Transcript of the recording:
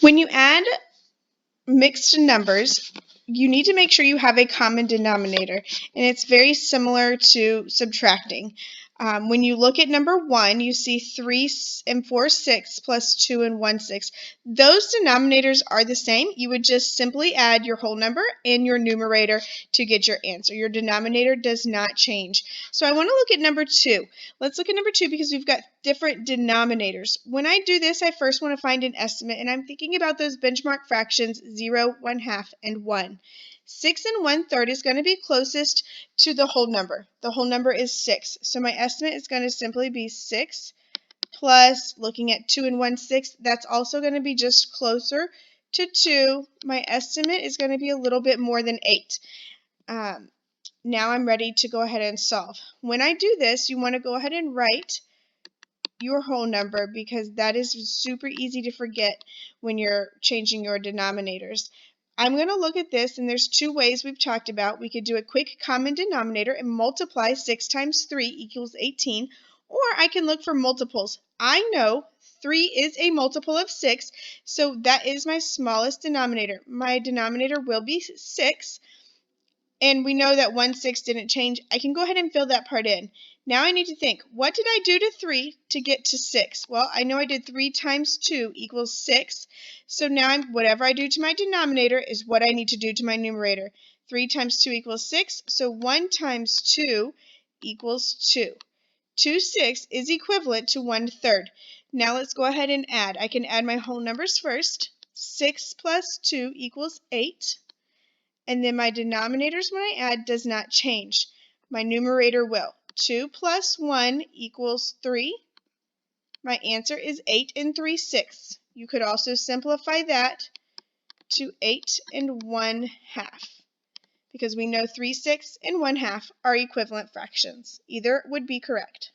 When you add mixed numbers, you need to make sure you have a common denominator, and it's very similar to subtracting. When you look at number 1, you see 3 and 4 6 plus 2 and 1 6. Those denominators are the same. You would just simply add your whole number and your numerator to get your answer. Your denominator does not change. So I want to look at number 2. Let's look at number 2 because we've got different denominators. When I do this, I first want to find an estimate, and I'm thinking about those benchmark fractions 0, 1/2, and 1. 6 and 1/3 is going to be closest to the whole number. The whole number is 6. So my estimate is going to simply be 6 plus, looking at 2 and 1/6, that's also going to be just closer to 2. My estimate is going to be a little bit more than 8. Now I'm ready to go ahead and solve. When I do this, you want to go ahead and write your whole number because that is super easy to forget when you're changing your denominators. I'm going to look at this, and there's two ways we've talked about. We could do a quick common denominator and multiply 6 times 3 equals 18, or I can look for multiples. I know 3 is a multiple of 6, so that is my smallest denominator. My denominator will be 6, and we know that 1 6 didn't change. I can go ahead and fill that part in. Now I need to think, what did I do to 3 to get to 6? Well, I know I did 3 times 2 equals 6. So now whatever I do to my denominator is what I need to do to my numerator. 3 times 2 equals 6, so 1 times 2 equals 2. 2 6 is equivalent to 1/3. Now let's go ahead and add. I can add my whole numbers first. 6 plus 2 equals 8. And then my denominators when I add does not change. My numerator will. 2 plus 1 equals 3. My answer is 8 and 3/6. You could also simplify that to 8 and 1/2 because we know 3/6 and 1/2 are equivalent fractions. Either would be correct.